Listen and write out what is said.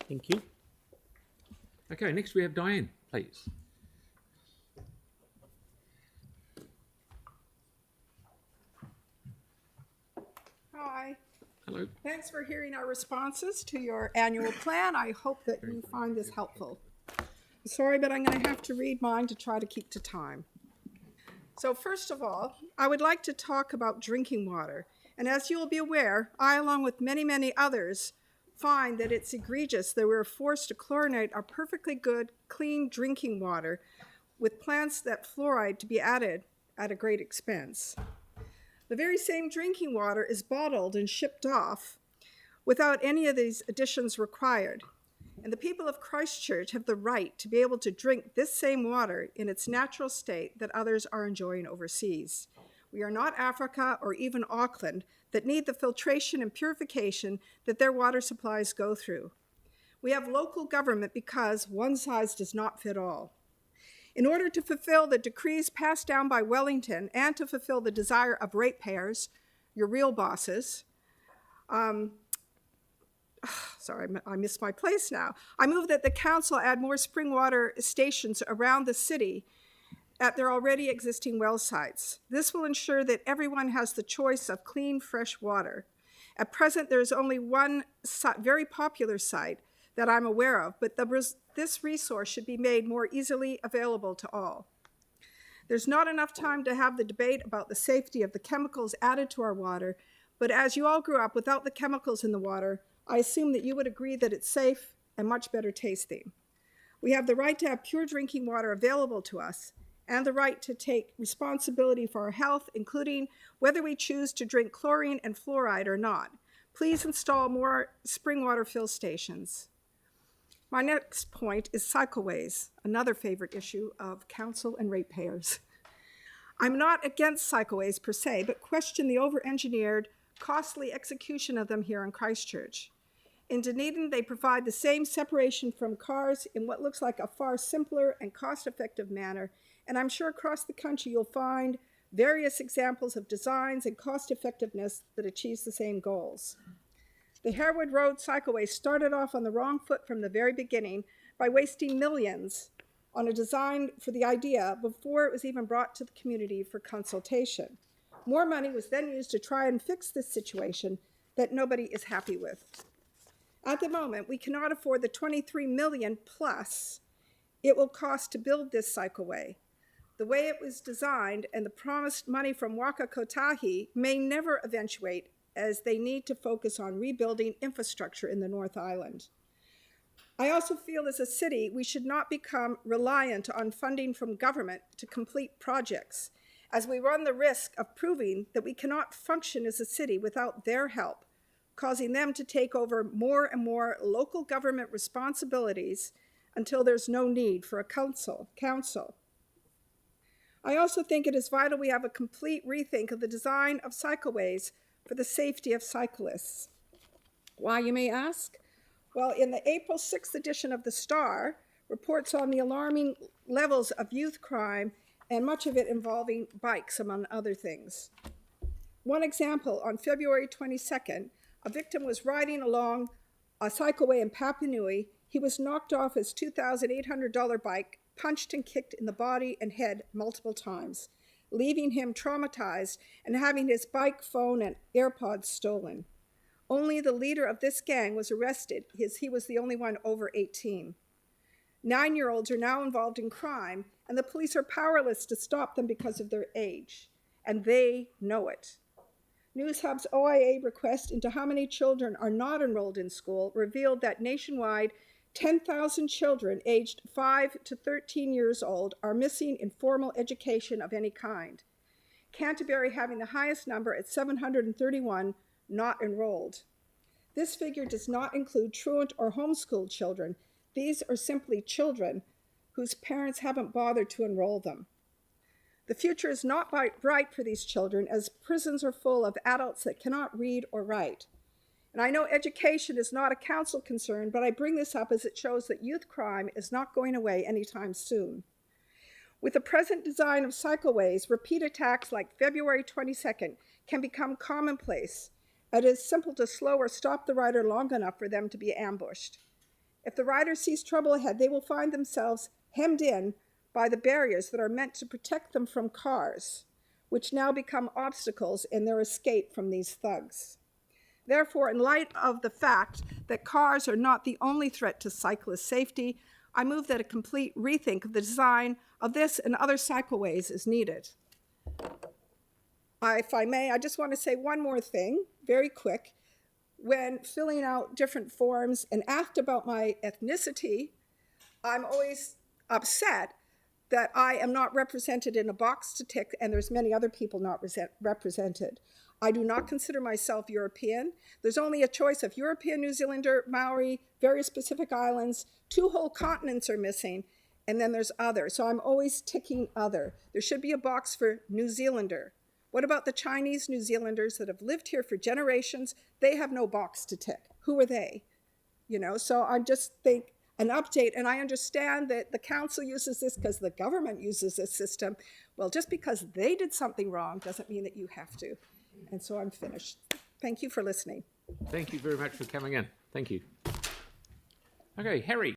Thank you. Okay, next we have Dianne, please. Hi. Hello. Thanks for hearing our responses to your annual plan. I hope that you find this helpful. Sorry, but I'm going to have to read mine to try to keep to time. So first of all, I would like to talk about drinking water. And as you will be aware, I, along with many, many others, find that it's egregious that we're forced to chlorinate our perfectly good, clean drinking water with plants that fluoride to be added at a great expense. The very same drinking water is bottled and shipped off without any of these additions required. And the people of Christchurch have the right to be able to drink this same water in its natural state that others are enjoying overseas. We are not Africa or even Auckland that need the filtration and purification that their water supplies go through. We have local government because one size does not fit all. In order to fulfill the decrees passed down by Wellington and to fulfill the desire of ratepayers, your real bosses, sorry, I missed my place now. I move that the council add more spring water stations around the city at their already existing well sites. This will ensure that everyone has the choice of clean, fresh water. At present, there is only one very popular site that I'm aware of, but this resource should be made more easily available to all. There's not enough time to have the debate about the safety of the chemicals added to our water, but as you all grew up without the chemicals in the water, I assume that you would agree that it's safe and much better tasting. We have the right to have pure drinking water available to us and the right to take responsibility for our health, including whether we choose to drink chlorine and fluoride or not. Please install more spring water fill stations. My next point is cycleways, another favorite issue of council and ratepayers. I'm not against cycleways per se, but question the over-engineered, costly execution of them here in Christchurch. In Dunedin, they provide the same separation from cars in what looks like a far simpler and cost-effective manner, and I'm sure across the country you'll find various examples of designs and cost-effectiveness that achieves the same goals. The Harewood Road cycleway started off on the wrong foot from the very beginning by wasting millions on a design for the idea before it was even brought to the community for consultation. More money was then used to try and fix this situation that nobody is happy with. At the moment, we cannot afford the $23 million plus it will cost to build this cycleway. The way it was designed and the promised money from Waka Kotahi may never eventuate, as they need to focus on rebuilding infrastructure in the North Island. I also feel as a city, we should not become reliant on funding from government to complete projects, as we run the risk of proving that we cannot function as a city without their help, causing them to take over more and more local government responsibilities until there's no need for a council. I also think it is vital we have a complete rethink of the design of cycleways for the safety of cyclists. Why, you may ask? Well, in the April 6th edition of the Star, reports on the alarming levels of youth crime and much of it involving bikes, among other things. One example, on February 22nd, a victim was riding along a cycleway in Papanui. He was knocked off his $2,800 bike, punched and kicked in the body and head multiple times, leaving him traumatized and having his bike, phone, and AirPods stolen. Only the leader of this gang was arrested, as he was the only one over 18. 9-year-olds are now involved in crime, and the police are powerless to stop them because of their age, and they know it. NewsHub's OIA request into how many children are not enrolled in school revealed that nationwide, 10,000 children aged 5 to 13 years old are missing in formal education of any kind. Canterbury having the highest number at 731 not enrolled. This figure does not include truant or homeschooled children. These are simply children whose parents haven't bothered to enroll them. The future is not bright for these children, as prisons are full of adults that cannot read or write. And I know education is not a council concern, but I bring this up as it shows that youth crime is not going away anytime soon. With the present design of cycleways, repeat attacks like February 22nd can become commonplace. It is simple to slow or stop the rider long enough for them to be ambushed. If the rider sees trouble ahead, they will find themselves hemmed in by the barriers that are meant to protect them from cars, which now become obstacles in their escape from these thugs. Therefore, in light of the fact that cars are not the only threat to cyclist safety, I move that a complete rethink of the design of this and other cycleways is needed. If I may, I just want to say one more thing, very quick. When filling out different forms and asked about my ethnicity, I'm always upset that I am not represented in a box to tick, and there's many other people not represented. I do not consider myself European. There's only a choice of European, New Zealander, Maori, various Pacific Islands. 2 whole continents are missing, and then there's other. So I'm always ticking other. There should be a box for New Zealander. What about the Chinese New Zealanders that have lived here for generations? They have no box to tick. Who are they? You know, so I just think an update, and I understand that the council uses this because the government uses this system. Well, just because they did something wrong doesn't mean that you have to. And so I'm finished. Thank you for listening. Thank you very much for coming in. Thank you. Okay, Harry.